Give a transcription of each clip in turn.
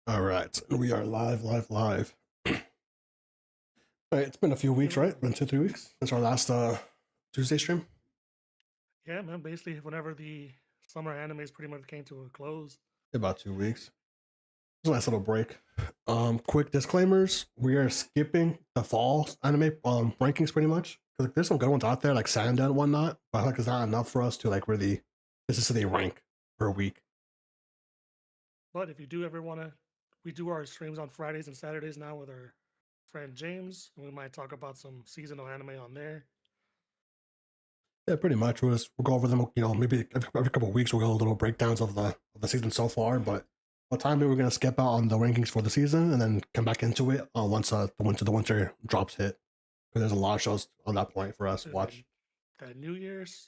All right, we are live, live, live. All right, it's been a few weeks, You right? Been 2, 3 weeks since our last Tuesday stream. Yeah, man. Basically, whenever the summer animes pretty much came to a close. About 2 weeks. It's a nice little break. Quick disclaimers: we are skipping the fall anime rankings pretty much because there's some good ones out there like Sanda and whatnot, but I like it's not enough for us to like really consistently rank per week. But if you do ever want to, we do our streams on Fridays and Saturdays now with our friend James, and we might talk about some seasonal anime on there. Yeah, pretty much. We'll go over them. Maybe every couple of weeks we'll go a little breakdowns of the season so far. But what time we're gonna skip out on the rankings for the season and then come back into it once the winter drops hit. Because there's a lot of shows on that point for us to There's that watch. that New Year's.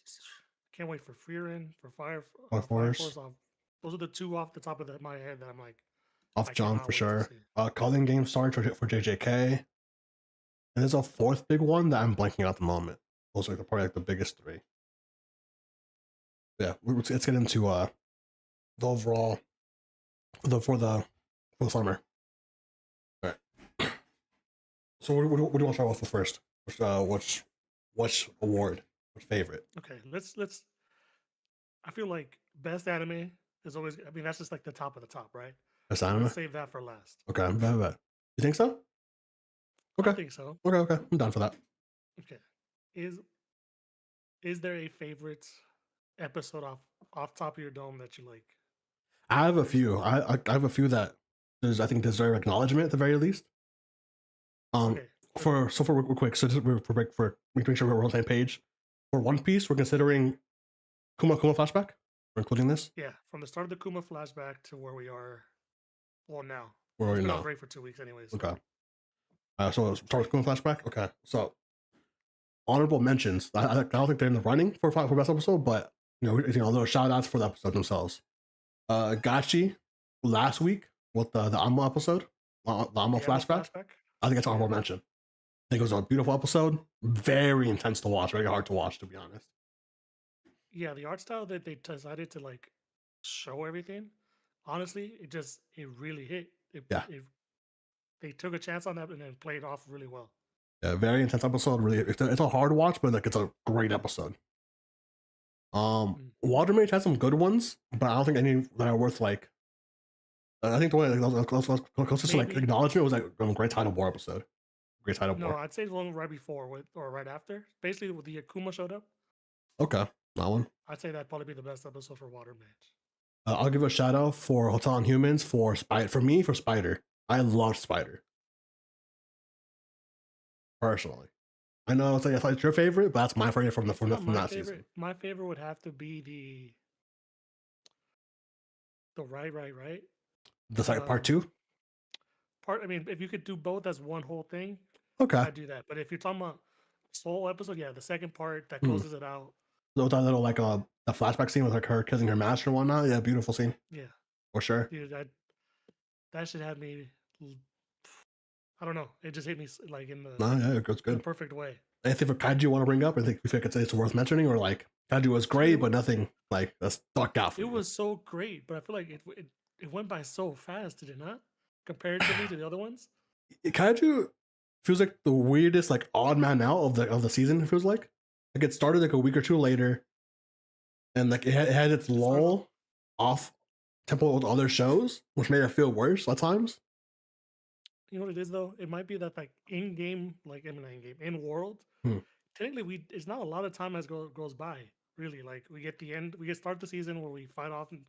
Can't wait for Frieren, for Of Fire course, Force. Those are the two off the top of my head that I'm like, off I John cannot for wait to sure. see. Calling game starts for JJK, and there's a fourth big one that I'm blanking out at the moment. Those are probably like the biggest three. Yeah, let's get into the overall for the summer. All right. So what do you want to start off with first? Which award? Which favorite? Okay, let's. I feel like best anime is always. I mean, that's just like the top of the top, right? Best Let's anime? save that for last. Okay, bet. You think so? I Okay, think so. okay. I'm down for that. Okay. Is is there a favorite episode off top of your dome that you like? I have a Very few. specific. I have a few that I think deserve acknowledgement at the very least. Um, Okay. for real quick, so just for making sure we're on the same page. For One Piece, we're considering Kuma flashback. We're including this. Yeah, from the start of the Kuma flashback to where we are, well, now. Where It's we been on know. break for 2 weeks anyway, so Okay. So start with Kuma flashback. Okay. So honorable mentions. I don't think they're in the running for best episode, but little shout outs for the episode themselves. Gachi last week with the Amo episode, the Amo the Amo flashback. flashback. I think it's Yeah. honorable mention. I think it was a beautiful episode, very intense to watch, very hard to watch, to be honest. Yeah, the art style that they decided to like show everything, honestly, it really hit. Yeah, They took a chance on that and then played off really well. yeah, very intense episode. Really, it's a hard watch, but like it's a great episode. Mm. Water Mage has some good ones, but I don't think any that are worth like. I think the way closest to like Maybe acknowledgement was like Great Title War episode. Great Title no, War. I'd say the one right before with or right after. Basically, with the Akuma showed up, Okay, that one. I'd say that'd probably be the best episode for Water Mage. I'll give a shout out for Hotel on Humans for Spider. For me, for Spider, I love Spider personally. I know it's like it's your favorite, but that's my favorite from It's not from my that season. favorite. My favorite would have to be the right. The second part Um, two. part. I mean, if you could do both as one whole thing, Okay. I'd do that. But if you're talking about sole episode, yeah, the second part that Hmm. closes it out. That little like the flashback scene with like her kissing her master and whatnot. Yeah, beautiful scene Yeah, for sure. dude, that should have me. I don't know. It just hit me like No, yeah, it's in the good. perfect way. Anything for Kaiju you want to bring up? I think we think it's worth mentioning, or like Kaiju was great, It but nothing like that's stuck out for it you. was so great, but I feel like it went by so fast, did it not? Comparatively to the other ones. Kaiju feels like the weirdest, like odd man out of the season. It feels like it started like a week or two later, and like it had its It started off. lull off tempo with other shows, which made it feel worse at times. You know what it is though? It might be that like in game, like I mean not in game, in world. Hmm. Technically, we it's not a lot of time as goes by. Really, like we get the end, we get start the season where we fight off in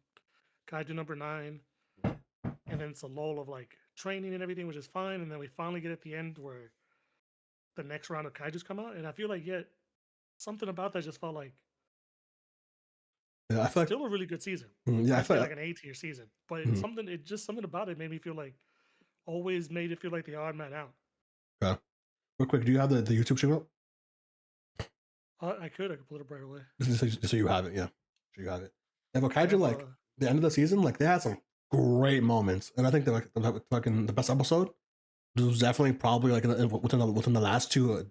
Kaiju number 9, and then it's a lull of like training and everything, which is fine, and then we finally get at the end where the next round of Kaiju's come out, and I feel like yet something about that just felt like Yeah, I feel like still a really good season. yeah, I I'd say feel like like an A tier season, but hmm. something about it made me feel like always made it feel like the odd man out. Okay. Real quick, do you have the YouTube stream up? I could pull it up right away. Just so you have it, yeah. So you have it. Yeah, but I Kaiju, have like a the end of the season, like they had some great moments, and I think that like the best episode was definitely probably like within the last two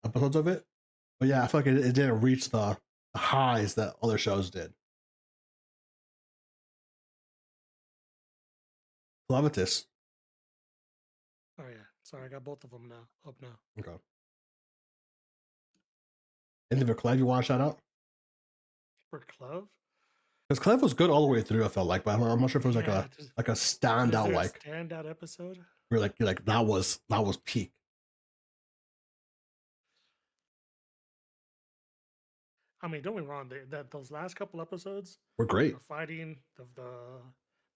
episodes of it. But yeah, I feel like it didn't reach the highs that other shows did. Levitus. Oh yeah, sorry, I got both of them now up now. Okay. Anything for Clev you want to shout out? For Clove, Because Clev was good all the way through. I felt like, but I'm not sure if it was yeah. like a Is standout there a like standout episode? where like that was peak. I mean, don't get me wrong. That those last couple episodes, We're great. the fighting, the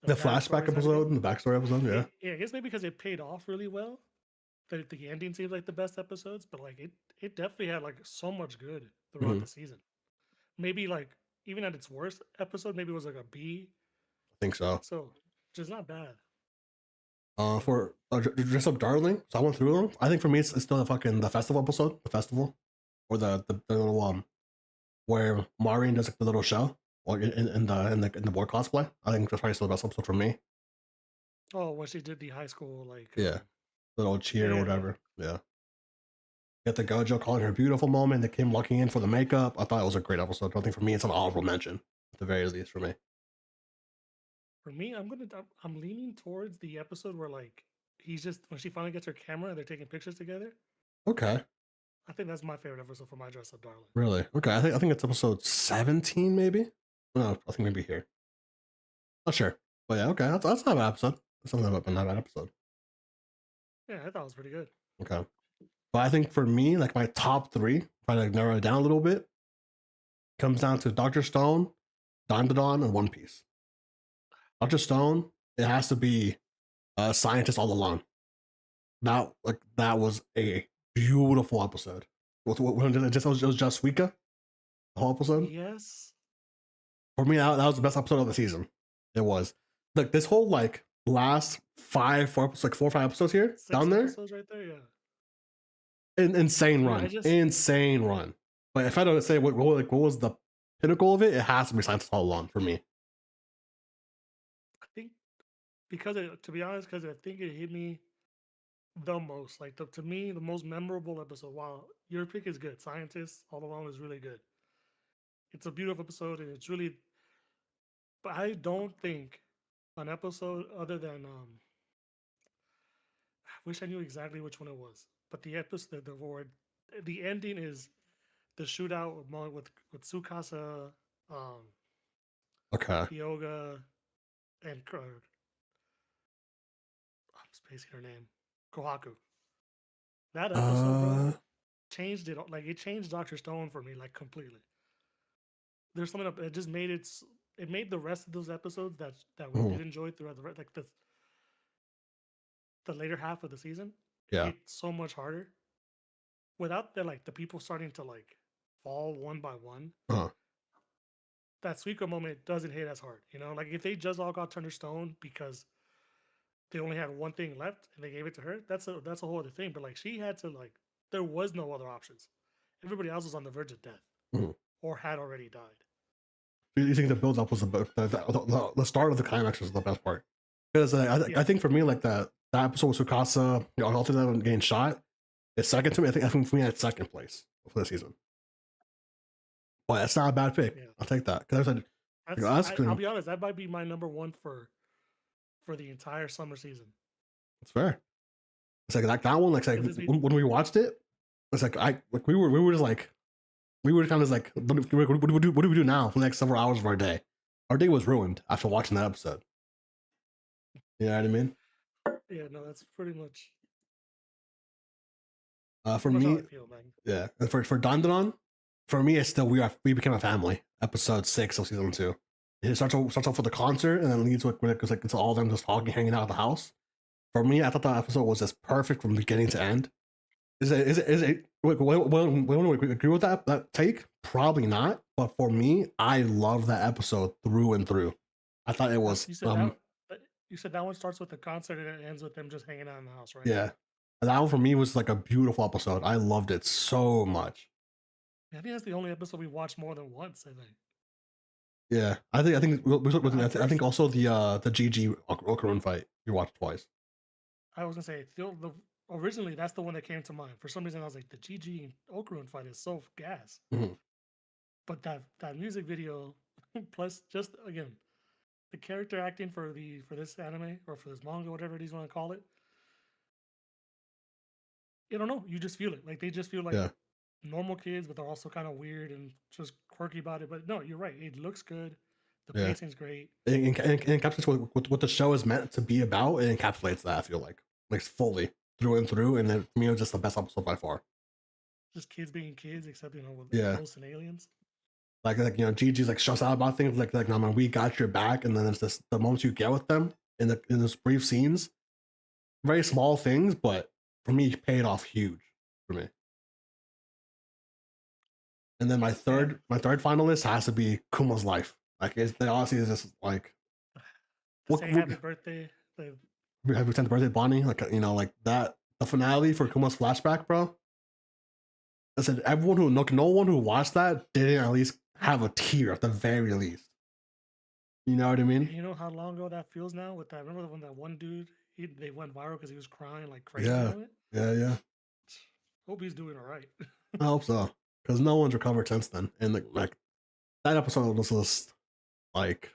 The flashback backstories, everything. episode and the backstory episode, yeah. Yeah, I guess maybe because it paid off really well. The ending seems like the best episodes, but like it definitely had like so much good throughout Mhm. the season. Maybe like even at its worst episode, maybe it was like a B. I think so. So just not bad. For Dress Up Darling, so I went through them. I think for me, it's still the festival episode, the festival, or the little where Maureen does like the little show, or in the board cosplay. I think that's probably still the best episode for me. Oh, when she did the high school like Yeah, little cheer or yeah. whatever. Yeah. Get the Gojo calling her beautiful moment. The Kim walking in for the makeup. I thought it was a great episode. I think for me, it's an honorable mention at the very least for me. For me, I'm leaning towards the episode where like he's just when she finally gets her camera and they're taking pictures together. Okay, I think that's my favorite episode for My Dress Up Darling. really? Okay, I think it's episode 17 maybe. No, I think maybe here. Not sure, but yeah, okay, that's not a bad episode. That's not a bad episode. Yeah, I thought it was pretty good. Okay, but I think for me, like my top three, if I like narrow it down a little bit, comes down to Doctor Stone, Dandadan, and One Piece. Doctor Stone, it has to be a scientist all along. That was a beautiful episode. When it was just Suika, the whole episode. Yes. For me, that was the best episode of the season. It was like this whole like last 4 or 5 episodes here 6 down there. episodes right there, yeah. Insane Yeah, run, insane run. But if I don't say what was the pinnacle of it, it has to be Science All Along for me. I think to be honest, because I think it hit me the most. Like to me, the most memorable episode. While your pick is good, Scientists All Along is really good. It's a beautiful episode, and it's really. But I don't think an episode other than I wish I knew exactly which one it was. But the episode, the word, the ending is the shootout with Tsukasa, Okay. Hyoga, and I'm spacing her name, Kohaku. That episode, bro, changed it. Like it changed Doctor Stone for me, like completely. There's something up. It just made it. It made the rest of those episodes that we did enjoy throughout like the later half of the season. Yeah. Hit so much harder. Without the people starting to like fall one by one. That Suiko moment doesn't hit as hard, you know. Like if they just all got turned to stone because they only had one thing left and they gave it to her, that's a whole other thing. But like she had to like there was no other options. Everybody else was on the verge of death or had already died. You think the build up was the start of the climax was the best part? Because I think for me, like that episode with Tsukasa, all three of them getting shot, it's second to me. I think for me, it's second place for the season. But it's not a bad pick. Yeah. I'll take that. I'll be honest, that might be my number one for the entire summer season. That's fair. It's like that one. Like when we watched it, it's like we were just like we were kind of like what do we do now for the next several hours of our day? Our day was ruined after watching that episode. You know what I mean? Yeah, no, that's pretty much. For me, yeah. And for Dandadan, for me, it's still we became a family. Episode 6 of season 2. It starts off with the concert and then leads with it's all them just talking, hanging out at the house. For me, I thought that episode was just perfect from beginning to end. Is it? We agree with that take? Probably not. But for me, I love that episode through and through. I thought it was. You said that one starts with the concert and it ends with them just hanging out in the house, right? Yeah, and that one for me was like a beautiful episode. I loved it so much. I think that's the only episode we watched more than once. I think. Yeah, I think also the GG Okarun fight we watched twice. I was gonna say originally that's the one that came to mind. For some reason, I was like, the GG Okarun fight is so gas. But that music video, plus just again, the character acting for this anime or for this manga, whatever it is you want to call it. I don't know. You just feel it. Like they just feel like Yeah. normal kids, but they're also kind of weird and just quirky about it. But no, you're right. It looks good. The Yeah. pacing's great. It encapsulates what the show is meant to be about. It encapsulates that, I feel like fully through and through. And then for me, it was just the best episode by far. Just kids being kids, except with Yeah. ghosts and aliens. Gigi's like stressed out about things like no man, we got your back, and then it's just the moments you get with them in those brief scenes, very small things, but for me paid off huge for me. And then my third finalist has to be Kuma's life. Like they honestly is just like what Say happy birthday. happy 10th birthday, Bonnie. Like like that the finale for Kuma's flashback, bro. I said no one who watched that didn't at least have a tear at the very least. You know what I mean? You know how long ago that feels now? With that, remember when that one dude they went viral because he was crying like crazy Yeah. on it. Yeah. Hope he's doing all right. I hope so, because no one's recovered since then. And like that episode was just like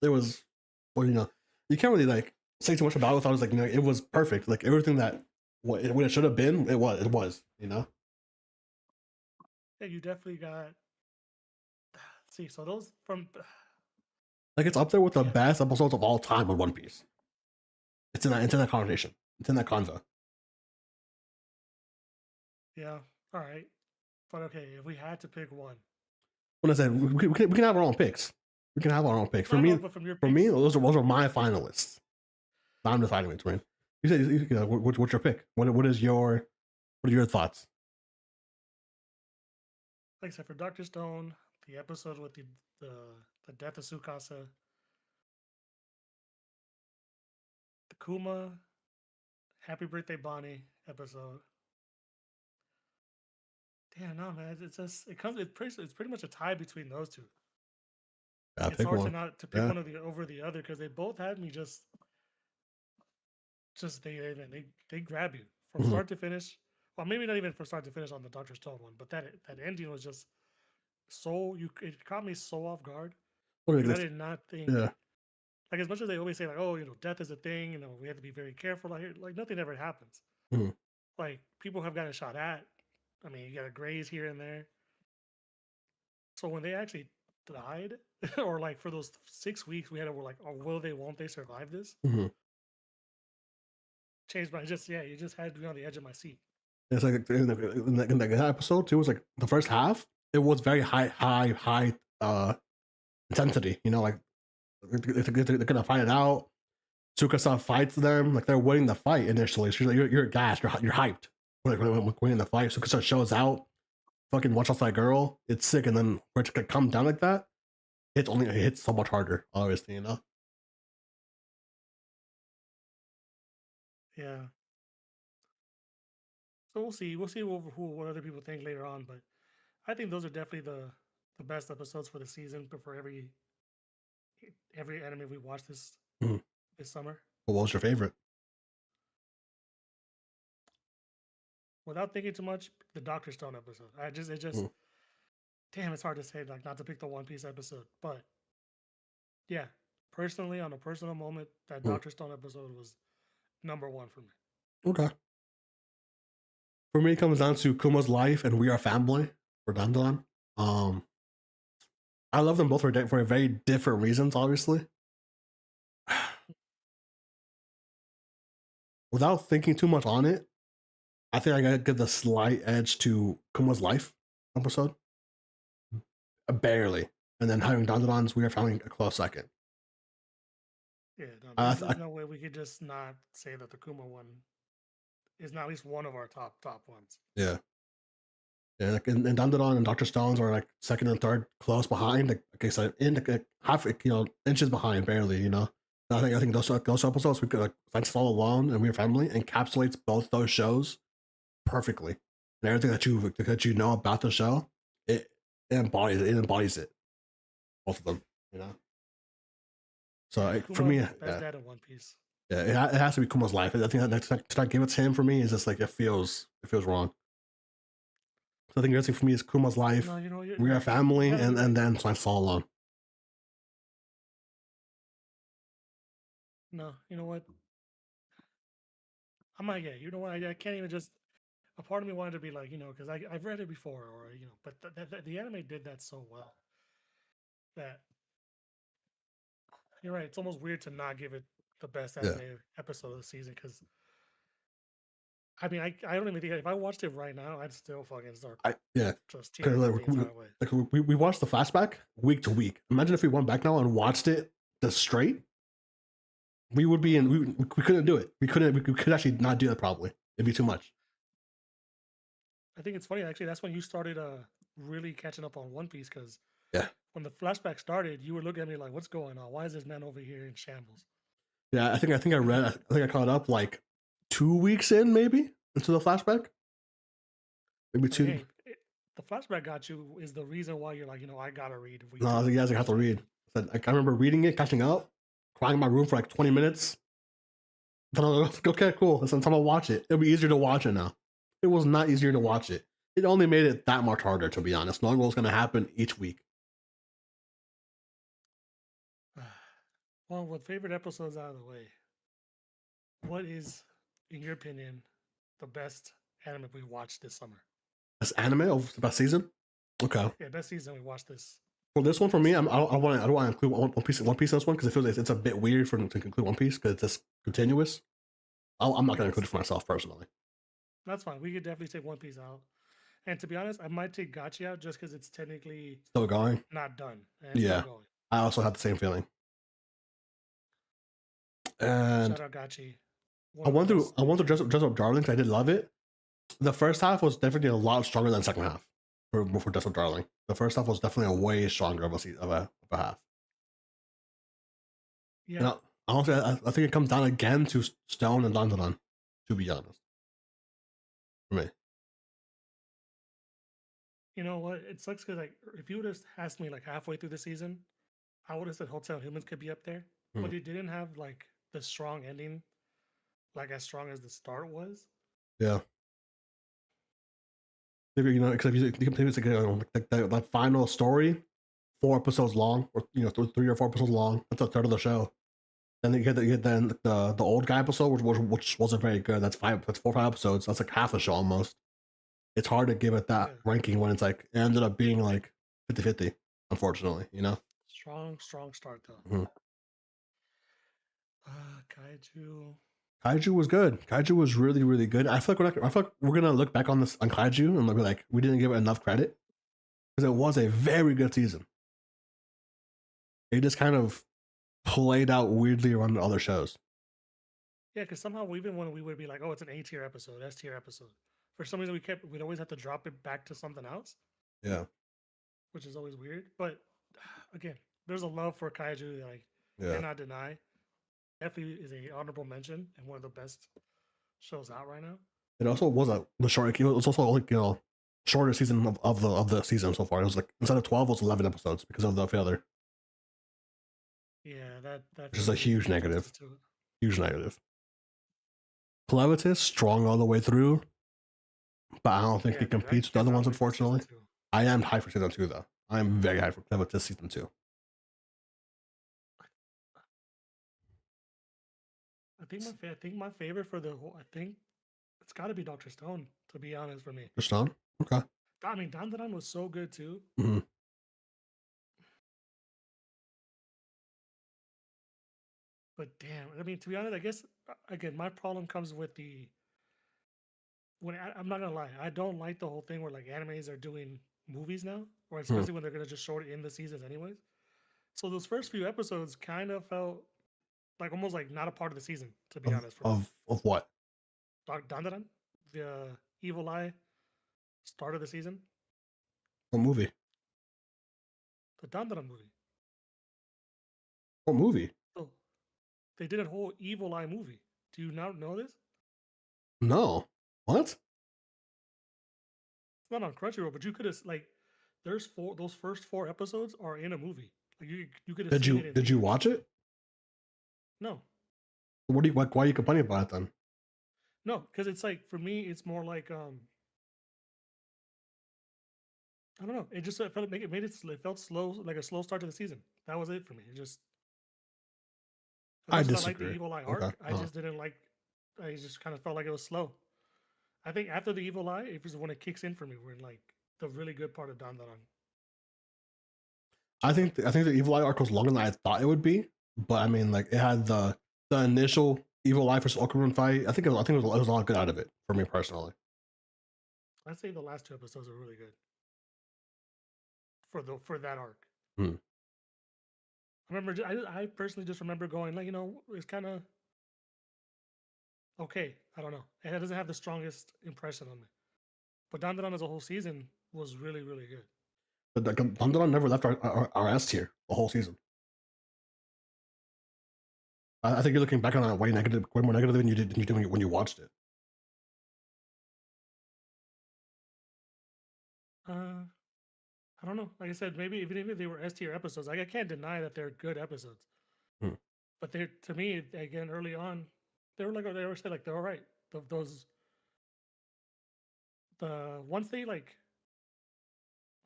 it was. Well, you can't really like say too much about it. Without, I was like, it was perfect. Like everything that what it should have been, it was. It was. Yeah, you definitely got. See, so those from Like it's up there with the Yeah. best episodes of all time with One Piece. It's in that conversation. It's in that convo. Yeah, all right. But okay, if we had to pick one, When I said we can have our own picks. We can have our own pick. For I me, know, but from your for me, picks, those are my finalists. I'm deciding between. You said what's your pick? What are your thoughts? like I said, for Doctor Stone, the episode with the death of Sukasa, the Kuma, Happy Birthday Bonnie episode. Damn, no man, it's just it's pretty much a tie between those two. Yeah, It's pick hard to one. not to pick Yeah. one of the over the other because they both had me just they grab you from Mhm. start to finish. Well, maybe not even from start to finish on the Doctor Stone one, but that ending was just it caught me so off guard Okay, because I did not think yeah. like as much as they always say like, oh, death is a thing, we have to be very careful out here. Like nothing ever happens. Mhm. Like people have gotten shot at. I mean, you got a graze here and there. So when they actually died, or like for those 6 weeks we had, we're like, oh, won't they survive this? Mhm. Changed my you just had to be on the edge of my seat. It's like in that episode too. It was like the first half. It was very high intensity. Like they're gonna fight it out. Tsukasa fights them. Like they're winning the fight initially. She's like, you're gassed. You're hyped. When winning the fight, Tsukasa shows out. Fucking watch out for that girl. It's sick, and then for it to come down like that, it hits so much harder. Obviously, Yeah. So we'll see. We'll see what other people think later on. But I think those are definitely the best episodes for the season. But for every anime we watch Mhm. this summer, What was your favorite? without thinking too much, the Doctor Stone episode. It just Mhm. damn, it's hard to say like not to pick the One Piece episode, but yeah, personally, on a personal moment, that Mhm. Doctor Stone episode was number one for me. Okay. For me, it comes down to Kuma's life and We Are Family for Dandadan. I love them both for very different reasons, obviously. Without thinking too much on it, I think I gotta give the slight edge to Kuma's life episode. Barely. And then having Dandadan's We Are Family a close second. Yeah, no, I, there's I, no way we could just not say that the Kuma one is not at least one of our top ones. yeah. Yeah, like and Dandadan and Dr. Stones are like second and third, close behind. Like I said, in like half, inches behind, barely. I think those episodes we could like Thanks All Alone and We Are Family encapsulates both those shows perfectly, and everything that you know about the show, it embodies it, both of them. So for Kuma, me, best dad in One Piece. yeah, it has to be Kuma's life. I think that to not give it to him for me is just like it feels wrong. So I think the other thing for me is Kuma's life. No, We Are Family, gotta be and right. then Thanks All Alone. No, you know what? I might, yeah, you know what? I can't even just. A part of me wanted to be like, because I've read it before, or but the anime did that so well that you're right. It's almost weird to not give it the best Yeah, anime episode of the season because I mean, I don't even think if I watched it right now, I'd still fucking start yeah. just Because tearing up the entire way. we watched the flashback week to week. Imagine if we went back now and watched it just straight. We would be in. We couldn't do it. We couldn't. We could actually not do it probably. It'd be too much. I think it's funny actually. That's when you started really catching up on One Piece because Yeah. when the flashback started, you were looking at me like, "What's going on? Why is this man over here in shambles?" Yeah, I think I caught up like 2 weeks in, maybe into the flashback. Maybe Like, two. hey, the flashback got you is the reason why you're like, I gotta read week No, to I was like, week you to guys have catch to up. read. I remember reading it, catching up, crying in my room for like 20 minutes. Then I was like, okay, cool. It's time to watch it. It'll be easier to watch it now. It was not easier to watch it. It only made it that much harder, to be honest, knowing what was going to happen each week. Well, with favorite episodes out of the way, what is, in your opinion, the best anime we watched this summer? This anime of the best season. Okay. Yeah, best season we watched this. For this one, for me, I don't want to include One Piece in this one because it feels like it's a bit weird for them to include One Piece because it's just continuous. I'm not going to include it for myself personally. That's fine. We could definitely take One Piece out. And to be honest, I might take Gachi out just because it's technically Still going. not done and it's Yeah. still going. I also have the same feeling. And Shout out Gachi. I went through Dress Up Darling because I did love it. The first half was definitely a lot stronger than the second half for Dress Up Darling. The first half was definitely a way stronger of a half. Yeah. And honestly, I think it comes down again to Stone and Dandadan, to be honest. For me. You know what? It sucks because like if you would have asked me like halfway through the season, I would have said Hotel Humans could be up there, but it didn't have like the strong ending, like as strong as the start was. Yeah. Maybe, except maybe it's like that final story, 4 episodes long, or 3 or 4 episodes long. That's a third of the show. Then you get then the old guy episode, which wasn't very good. That's 4 or 5 episodes. That's like half a show almost. It's hard to give it that ranking when it's like it ended up being like 50-50, unfortunately. Strong start though. Mm-hmm. Kaiju. Kaiju was good. Kaiju was really, really good. I feel like we're gonna look back on Kaiju and be like, we didn't give it enough credit because it was a very good season. It just kind of played out weirdly around the other shows. Yeah, because somehow even when we would be like, oh, it's an A tier episode, S tier episode, for some reason we'd always have to drop it back to something else. Yeah, which is always weird. But again, there's a love for Kaiju that I cannot deny. Definitely is a honorable mention and one of the best shows out right now. It also was the short. It was also like shorter season of the season so far. It was like instead of 12, it was 11 episodes because of the failure. Yeah, that Which is a huge negative. Huge negative. Clevitus strong all the way through, but I don't think he competes with the other ones. Unfortunately, I am high for season 2 though. I am very high for Clevitus season 2. I think my favorite for the whole. I think it's got to be Doctor Stone. To be honest, for me. Doctor Stone. Okay. I mean, Dandadan was so good too. Mm-hmm. But damn, I mean, to be honest, I guess again, my problem comes with I'm not gonna lie, I don't like the whole thing where like animes are doing movies now, or especially when they're gonna just show it in the seasons anyways. So those first few episodes kind of felt like almost like not a part of the season, to be honest. Of what? Dandadan, the Evil Eye, start of the season. What movie? The Dandadan movie. What movie? So they did a whole Evil Eye movie. Do you not know this? No. What? It's not on Crunchyroll, but you could have like. Those first 4 episodes are in a movie. Like you could have. Did you watch it? No. Why are you complaining about it then? No, because it's like for me, it's more like I don't know. It just it felt slow, like a slow start to the season. That was it for me. It just As I much as I like the disagree. Evil Eye Okay. arc, I just didn't like. I just kind of felt like it was slow. I think after the Evil Eye, it was when it kicks in for me. When like the really good part of Dandadan. I think the Evil Eye arc was longer than I thought it would be, but I mean, like it had the initial Evil Eye versus Okarun fight. I think it was a lot good out of it for me personally. I'd say the last 2 episodes are really good for that arc. Hmm. I remember, I personally just remember going like, it's kind of okay. I don't know. It doesn't have the strongest impression on me. But Dandadan as a whole season was really, really good. But like, Dandadan never left our S tier the whole season. I think you're looking back on it way more negative than you did when you watched it. Uh, I don't know. Like I said, maybe even if they were S tier episodes, like I can't deny that they're good episodes. Hmm. But they're, to me, again, early on, they were like, they were say like they're all right. Those the once they like,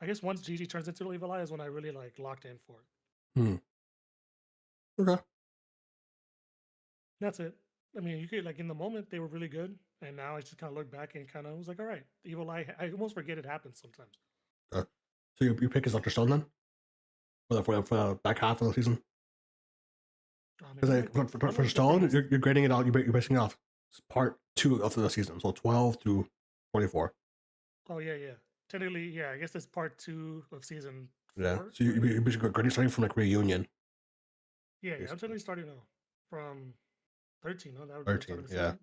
I guess once Gigi turns into Evil Eye is when I really like locked in for it. Hmm. Okay. That's it. I mean, you could like in the moment they were really good, and now I just kind of look back and kind of was like, all right, Evil Eye. I almost forget it happens sometimes. So your pick is Dr. Stone then for the back half of the season. Because for Stone, you're grading it out. You're basing it off part 2 of the season, so 12 through 24. Oh yeah, yeah. Technically, yeah. I guess it's part 2 of season 4. Yeah. So you're basically grading starting from like reunion. Yeah, I'm technically starting now from 13. No, that would 13. be the Yeah. season.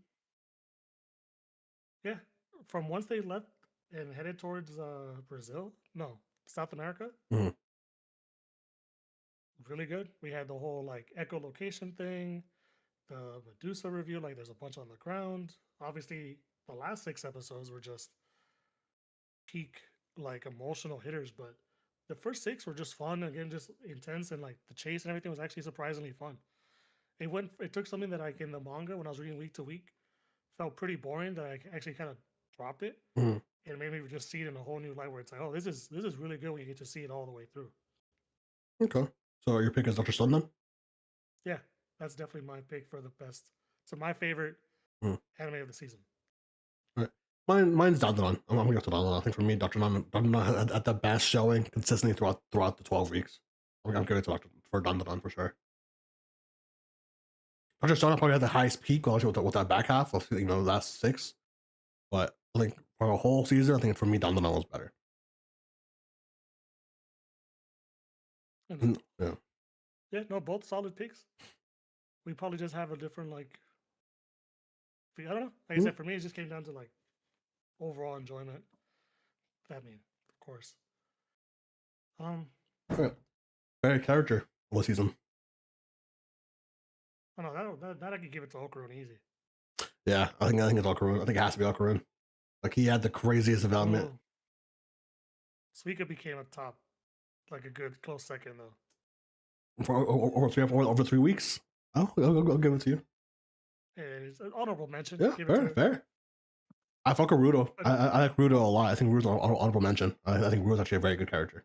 Yeah, from once they left and headed towards Brazil, no, South America. Mhm. Really good. We had the whole like echolocation thing, the Medusa review. Like, there's a bunch on the ground. Obviously, the last 6 episodes were just peak like emotional hitters, but the first 6 were just fun. Again, just intense, and like the chase and everything was actually surprisingly fun. It took something that like in the manga when I was reading week to week felt pretty boring that I actually kind of dropped it. Mhm. And it made me just see it in a whole new light where it's like, oh, this is really good when you get to see it all the way through. Okay. So your pick is Dr. Stone then? Yeah, that's definitely my pick for the best. So my favorite Mhm. anime of the season. All right. Mine's Dandadan. I'm gonna go to Dandadan. I think for me, Dr. Dandadan had the best showing consistently throughout the 12 weeks. I'm giving it to for Dandadan for sure. Dr. Stone probably had the highest peak with that back half of the last 6. But I think for a whole season, I think for me, Dandadan was better. Yeah. Yeah, no, both solid picks. We probably just have a different like. I don't know. Like I said, for me, it just came down to like overall enjoyment. That mean, of course. Yeah. Very character all season. Oh no, that I could give it to Okarun easy. Yeah, I think it's Okarun. I think it has to be Okarun. Like he had the craziest development. Suika became a top, like a good close second though. For over 3 weeks. Oh, I'll give it to you. It's an honorable mention. Yeah, fair. I fuck with Rudo. I like Rudo a lot. I think Rudo's an honorable mention. I think Rudo's actually a very good character.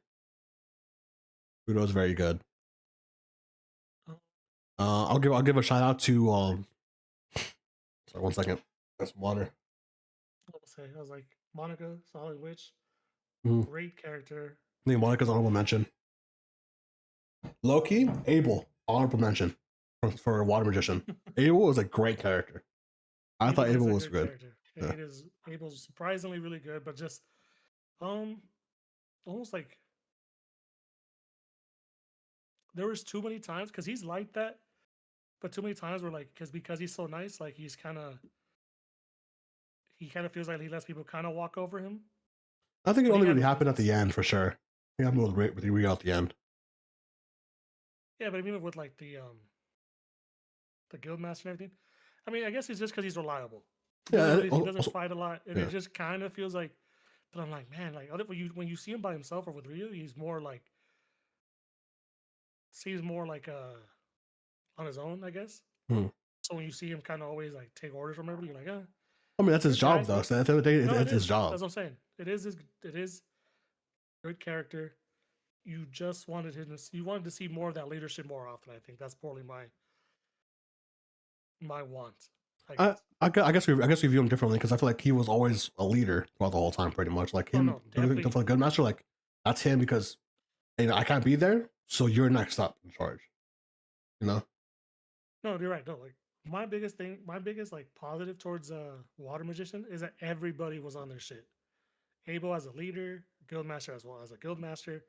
Rudo's very good. I'll give a shout out to sorry, 1 second. That's some water. I was like, Monica, Solid Witch, great character. I think Monica's honorable mention. Loki, Abel, honorable mention for a water magician. Abel was a great character. I thought Abel was good. Yeah. Abel's surprisingly really good, but just almost like there was too many times because he's like that, but too many times where like because he's so nice, like he kind of feels like he lets people kind of walk over him. I think it only really happened at the end for sure. It happened with Rio at the end. Yeah, but even with like the Guildmaster and everything, I mean, I guess it's just because he's reliable. He doesn't fight a lot, and it just kind of feels like. But I'm like, man, like when you see him by himself or with Ryu, he's more like seems more like on his own, I guess. So when you see him kind of always like take orders from everybody, you're like, I mean, that's his job, though. So at the end of the day, it's his job. That's what I'm saying. It is good character. You just wanted to see more of that leadership more often. I think that's probably my want, I I guess. I guess we view him differently because I feel like he was always a leader throughout the whole time, pretty much. Like Oh him, no, definitely. the good master, like that's him because I can't be there, so you're next up in charge. You know? No, you're right. No, like my biggest thing, my biggest like positive towards Water Magician is that everybody was on their shit. Abel as a leader, Guildmaster as well as a Guildmaster,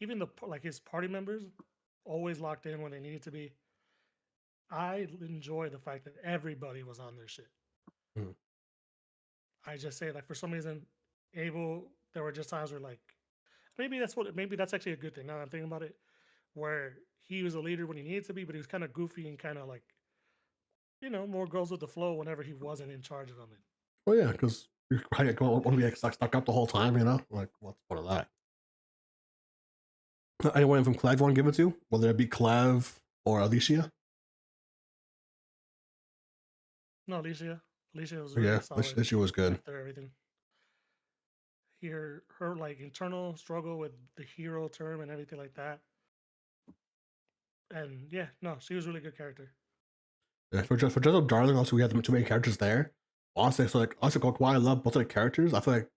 even like his party members always locked in when they needed to be. I enjoy the fact that everybody was on their shit. Mhm. I just say like for some reason, Abel, there were just times where like maybe that's actually a good thing now that I'm thinking about it, where he was a leader when he needed to be, but he was kind of goofy and kind of like more goes with the flow whenever he wasn't in charge of them. Well, yeah, because you're probably going to be like, stuck up the whole time. You know, like what's the point of that? Anyone from Clev want to give it to? Whether it be Clev or Alicia? No, Alicia was really Yeah, solid Alicia was good. after everything. Her like internal struggle with the hero term and everything like that. And yeah, no, she was a really good character. Yeah, for Jezebel Darling, also we had too many characters there. Honestly, so like also why I love both of the characters. I feel like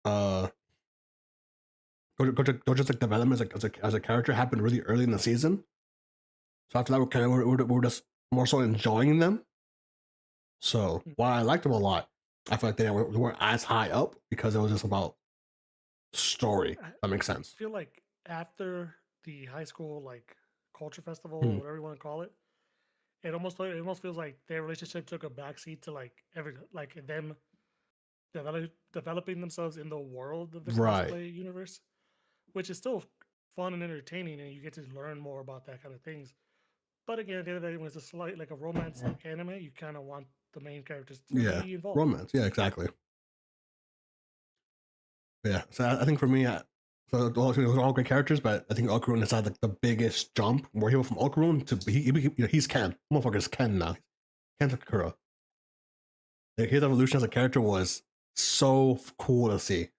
uh Gojo's like development as a character happened really early in the season. So after that, we're just more so enjoying them. So Mm. while I liked them a lot, I feel like they weren't as high up because it was just about story. I That makes sense. feel like after the high school like culture festival, Hmm. whatever you want to call it, it almost feels like their relationship took a backseat to like them developing themselves in the world of the Right. cosplay universe, which is still fun and entertaining, and you get to learn more about that kind of things. But again, at the end of the day, when it's a slight like a romance anime, you kind of want the main characters to Yeah. be involved. Romance. Yeah, exactly. Yeah. So I think for me, so those are all great characters, but I think Okarun has had like the biggest jump where he went from Okarun to he's Ken. Motherfucker's Ken now. Ken Sakura. Like, his evolution as a character was so cool to see.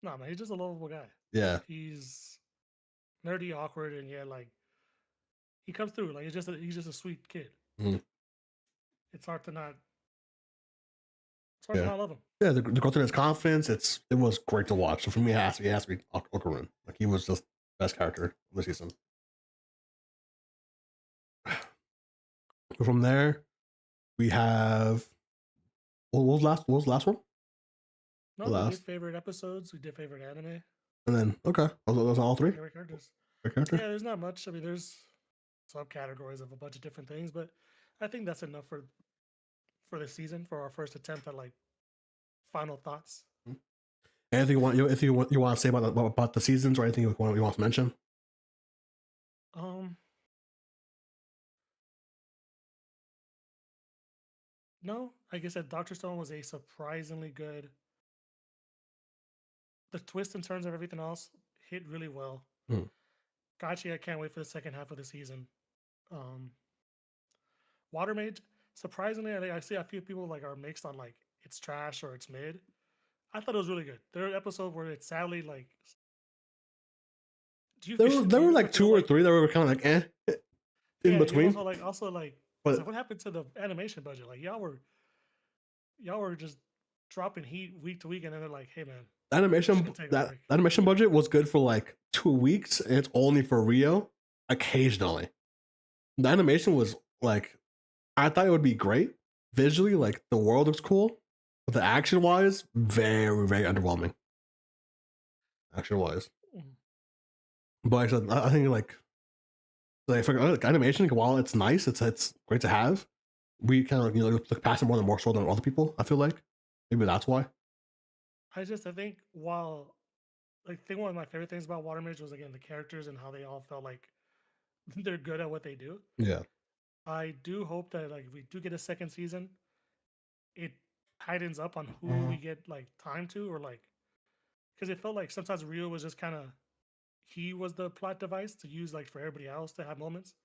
No, man, he's just a lovable guy. Yeah. He's nerdy, awkward, and yeah, like he comes through. Like he's just a sweet kid. Mhm. It's hard to not it's hard to Yeah. not love him. Yeah, the growth in his confidence, it was great to watch. So for me, it has to be Okarun. Like he was just the best character of the season. So from there, we have what was the last one? No, The we did last, favorite episodes. We did favorite anime. and then okay, those are all three. Favorite characters. Favorite character. Yeah, there's not much. I mean, there's subcategories of a bunch of different things, but I think that's enough for this season for our first attempt at like final thoughts. Anything you want to say about the seasons or anything you want to mention? Um, no, I guess that Doctor Stone was a surprisingly good. The twists and turns of everything else hit really well. Hmm. Gotcha, I can't wait for the second half of the season. Um, Water Mage, surprisingly, I see a few people like are mixed on like it's trash or it's mid. I thought it was really good. There are an episode where it's sadly like. Do you feel? There Do were you ever like feel two or like? three that were kind of like in Yeah, you between, also like. It's like but what happened to the animation budget? Like y'all were just dropping heat week to week, and then they're like, "Hey man, we should take a that break." animation budget was good for like 2 weeks, and it's only for Rio occasionally. The animation was like I thought it would be great visually, like the world looks cool, but the action wise, very underwhelming. Action wise, Mm. but like I said, I think like for like, animation, like, while it's nice, it's great to have. We kind of look past it more so than other people. I feel like maybe that's why. I think while one of my favorite things about Water Mage was again the characters and how they all felt like they're good at what they do. Yeah. I do hope that like if we do get a second season, it tightens up on who we get like time to or like because it felt like sometimes Rio was just kind of he was the plot device to use like for everybody else to have moments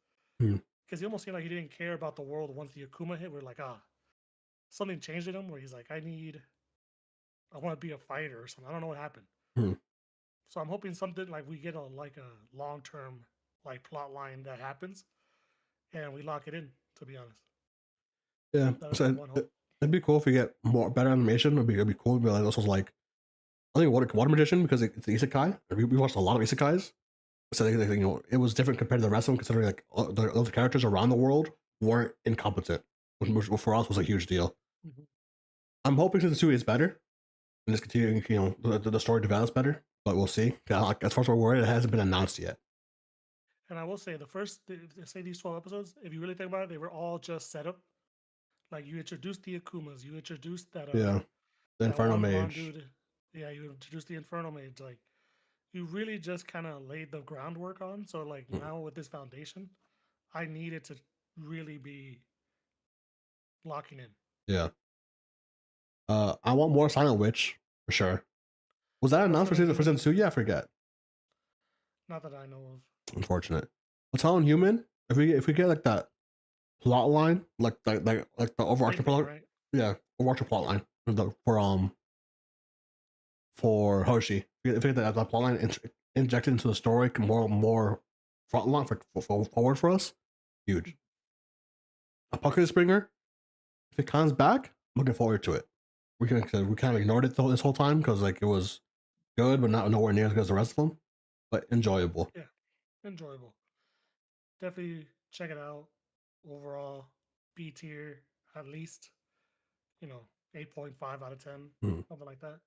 Hmm. because he almost seemed like he didn't care about the world once the Akuma hit. We're like something changed in him where he's like I want to be a fighter or something. I don't know what happened. Hmm. So I'm hoping something like we get a long term like plot line that happens and we lock it in. To be honest. Yeah, That is so one hope. it'd be cool if we get more better animation. It'd be cool. But like, also like I think Water Magician because it's the isekai. We watched a lot of isekais, so it was different compared to the rest of them. Considering like the other characters around the world weren't incompetent, which for us was a huge deal. Mhm. I'm hoping season 2 is better and just continuing, the story develops better. But we'll see. Like, as far as we're worried, it hasn't been announced yet. And I will say say these 12 episodes, if you really think about it, they were all just setup. Like you introduced the Akumas, you introduced Yeah, the that Inferno one blonde Mage. dude. Yeah, you introduced the Inferno Mage. Like you really just kind of laid the groundwork on. So like Mhm. now with this foundation, I need it to really be locking in. Yeah. I want more Silent Witch for sure. Was that That's announced gonna for be season 2? Yeah, I forget. not that I know of. Unfortunate. But Silent Human, if we get like that plot line, like the Same overarching thing, plot, right? yeah, overarching plot line for Hoshi. If we get that plot line injected into the story, more front line for forward for us, huge. Apocalypse Springer, if it comes back, I'm looking forward to it. We kind of ignored it this whole time because like it was good, but not nowhere near as good as the rest of them. But enjoyable. Yeah, enjoyable. Definitely check it out. Overall, B tier at least. 8.5 out of 10, Hmm. something like that.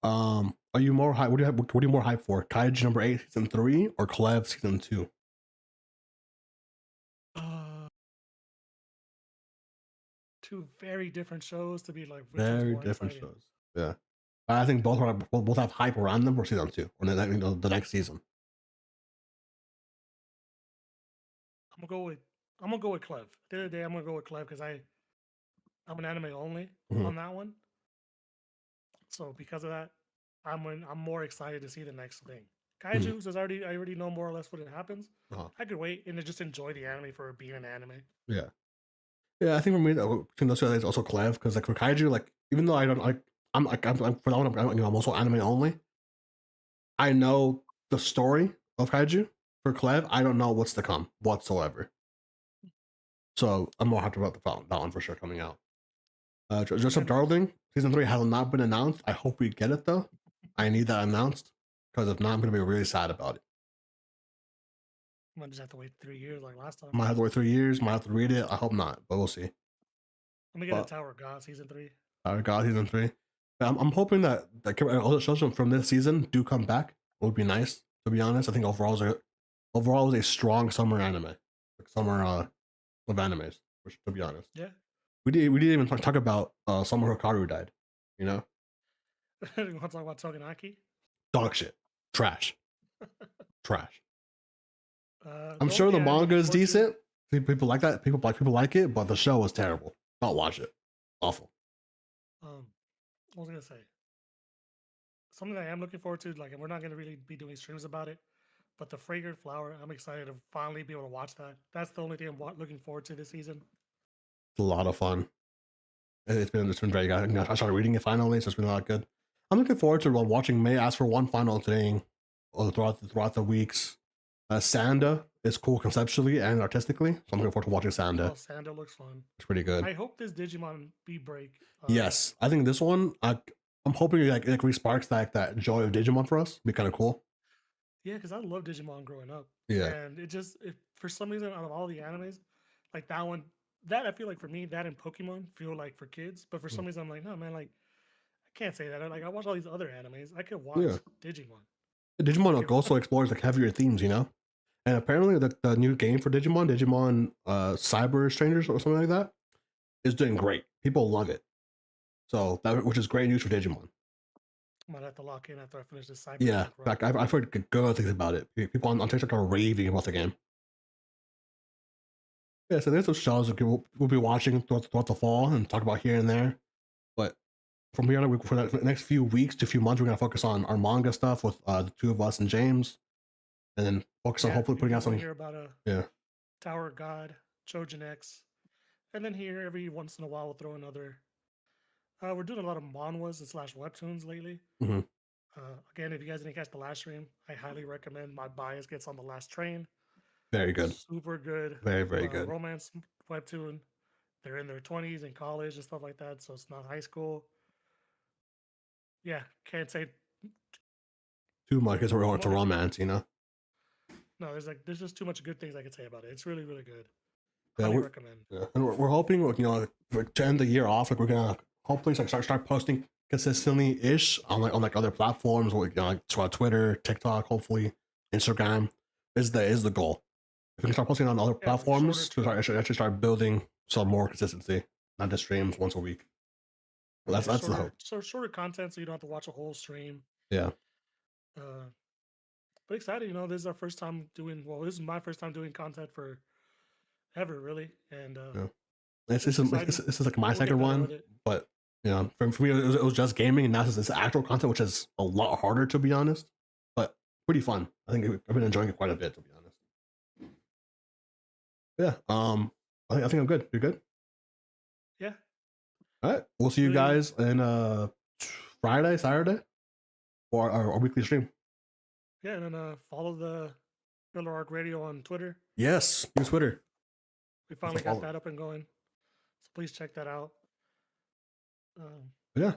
All right. Are you more hype? What do you have? What are you more hype for? Kaiji number 8 season 3 or Clev season 2? Uh, Two very different shows to be like which one's Very more different exciting. shows. Yeah, I think both have hype around them for season 2 or the next season. I'm gonna go with Clev. At the end of the day, I'm gonna go with Clev because I'm an anime only Mhm. on that one. So because of that, I'm more excited to see the next thing. Mhm. Kaiju, since I already know more or less what it happens, Uh-huh. I could wait and just enjoy the anime for being an anime. Yeah, yeah. I think for me, between those two, it's also Clev because like for Kaiju, like even though I don't like, I'm for that one, I'm also anime only. I know the story of Kaiju. For Clev, I don't know what's to come whatsoever. So I'm more happy about that one for sure coming out. Just Up And Darling season 3 has not been announced. I hope we get it though. I need that announced because if not, I'm gonna be really sad about it. I might just have to wait 3 years like last time. Might have to wait 3 years. Might have to read it. I hope not, but we'll see. Let me get a But Tower of God season 3. God, season 3. I'm hoping that all the shows from this season do come back. It would be nice to be honest. I think overall is a strong summer anime, like summer of animes. To be honest, Yeah. we didn't even talk about Summer Hikaru died. You know, You want to talk about Togenaki? dog shit, trash, trash. I'm The sure only the thing I am manga looking is forward to, decent. People like that. People like it, but the show was terrible. Don't watch it. Awful. what was I gonna say? Something that I am looking forward to, like, and we're not gonna really be doing streams about it, but the Fragrant Flower, I'm excited to finally be able to watch that. That's the only thing I'm looking forward to this season. It's a lot of fun. It's been very good. I started reading it finally, so it's been a lot good. I'm looking forward to watching May ask for one final thing throughout the weeks. Sanda is cool conceptually and artistically, so I'm looking forward to watching Oh, Sanda. Sando looks fun. It's pretty good. I hope this Digimon B break. Yes, I think this one. I'm hoping it resparks that joy of Digimon for us. Be kind of cool. Yeah, because I love Digimon growing up, Yeah. and for some reason out of all the animes, like that one, that I feel like for me, that and Pokemon feel like for kids, but for some reason I'm like, no man, like I can't say that. Like I watch all these other animes, I could watch Yeah. Digimon. Digimon Like also explores like heavier themes, And apparently the new game for Digimon Cyber Strangers or something like that, is doing great. People love it. So which is great news for Digimon. I might have to lock in after I finish this Yeah. Cyberpunk In run. fact, I've heard good things about it. People on TikTok are raving about the game. Yeah, so there's those shows that we'll be watching throughout the fall and talk about here and there. But from here on, for the next few weeks to few months, we're gonna focus on our manga stuff with the two of us and James, and then focus on Yeah, hopefully you putting out guys will some. hear about a Yeah. Tower of God, Trojan X, and then here every once in a while we'll throw another. We're doing a lot of manhwas and slash webtoons lately. Hmm. Again, if you guys didn't catch the last stream, I highly recommend My Bias Gets on the Last Train. Very good. Super good Very good. romance webtoon. they're in their 20s in college and stuff like that, so it's not high school. Yeah, can't say Too much because we're going to more. romance, you know. No, there's just too much good things I could say about it. It's really really good. Yeah, Highly we're recommend. yeah. And we're hoping, you know, to end the year off, like we're gonna hopefully like start posting consistently ish on like other platforms, or you know, like Twitter, TikTok, hopefully Instagram is the goal. If we can start posting on other Yeah, like shorter platforms, to start, actually start building some more consistency, not just streams once a week. Well, yeah, that's the hope. shorter content, so you don't have to watch a whole stream. Yeah. Uh, but excited, you know, this is our first time doing. Well, this is my first time doing content for ever, really, and Yeah. This it's is exciting. this is like my We'll get second better one, with it. but you know, for me it was just gaming, and now this is actual content, which is a lot harder to be honest, but pretty fun. I think I've been enjoying it quite a bit to be honest. Yeah. I think I'm good. You're good. Yeah, All right. We'll see you really. guys in Friday, Saturday, or our weekly stream. Yeah, and then follow the Filler Arc Radio on Twitter. Yes. Use Twitter. We finally follow. got that up and going, so please check that out. Um, Yeah.